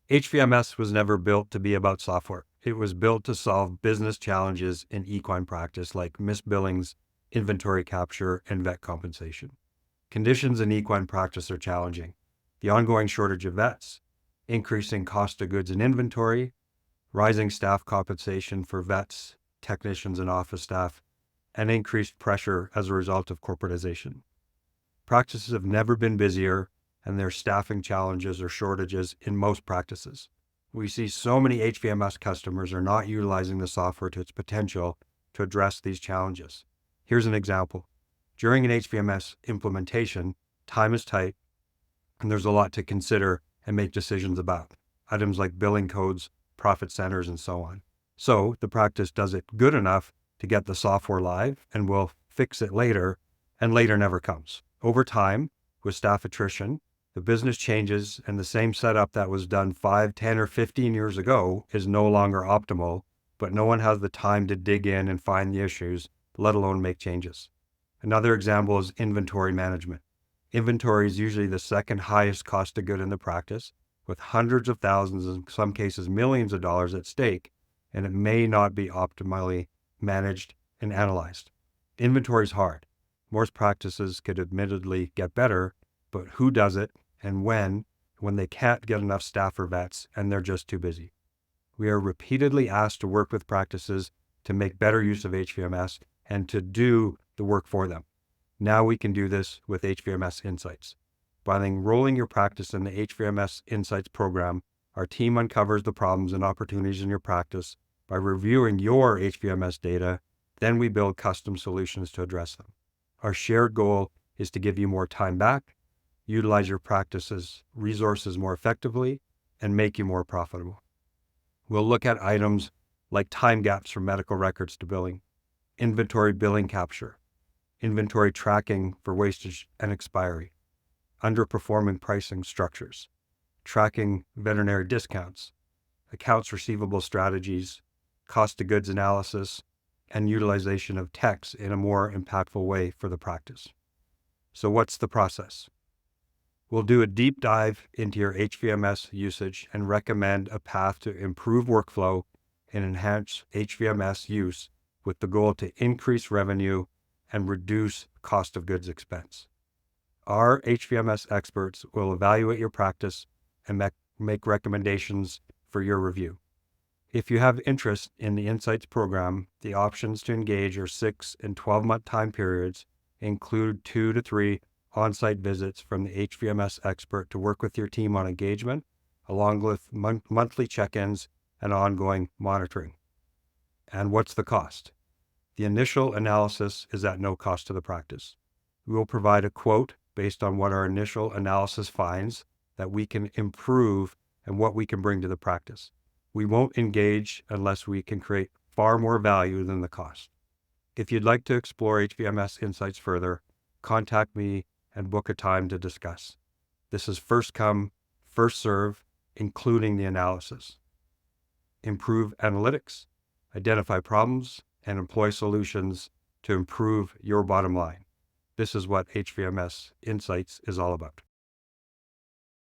HVMS was never built to be about software. It was built to solve business challenges in equine practice like missed billings, inventory capture, and vet compensation. Conditions in equine practice are challenging. The ongoing shortage of vets, increasing cost of goods and inventory, rising staff compensation for vets, technicians, and office staff, and increased pressure as a result of corporatization. Practices have never been busier, and there are staffing challenges or shortages in most practices. We see so many HVMS customers are not utilizing the software to its potential to address these challenges. Here's an example. During an HVMS implementation, time is tight, and there's a lot to consider and make decisions about. Items like billing codes, profit centers, and so on. So the practice does it good enough to get the software live and will fix it later, and later never comes. Over time, with staff attrition, the business changes and the same setup that was done 5, 10, or 15 years ago is no longer optimal, but no one has the time to dig in and find the issues, let alone make changes. Another example is inventory management. Inventory is usually the second highest cost of good in the practice, with hundreds of thousands, in some cases millions of dollars at stake, and it may not be optimally managed and analyzed. Inventory is hard. Most practices could admittedly get better, but who does it and when they can't get enough staff or vets and they're just too busy? We are repeatedly asked to work with practices to make better use of HVMS and to do the work for them. Now we can do this with HVMS InSights. By enrolling your practice in the HVMS InSights program, our team uncovers the problems and opportunities in your practice by reviewing your HVMS data. Then we build custom solutions to address them. Our shared goal is to give you more time back, utilize your practice's resources more effectively, and make you more profitable. We'll look at items like time gaps from medical records to billing, inventory billing capture, inventory tracking for wastage and expiry, underperforming pricing structures, tracking veterinary discounts, accounts receivable strategies, cost of goods analysis, and utilization of techs in a more impactful way for the practice. So what's the process? We'll do a deep dive into your HVMS usage and recommend a path to improve workflow and enhance HVMS use with the goal to increase revenue and reduce cost of goods expense. Our HVMS experts will evaluate your practice and make recommendations for your review. If you have interest in the Insights program, the options to engage are 6 and 12-month time periods include 2 to 3 on-site visits from the HVMS expert to work with your team on engagement, along with monthly check-ins and ongoing monitoring. And what's the cost? The initial analysis is at no cost to the practice. We will provide a quote based on what our initial analysis finds that we can improve and what we can bring to the practice. We won't engage unless we can create far more value than the cost. If you'd like to explore HVMS Insights further, contact me and book a time to discuss. This is first come, first serve, including the analysis. Improve analytics, identify problems, and employ solutions to improve your bottom line. This is what HVMS Insights is all about.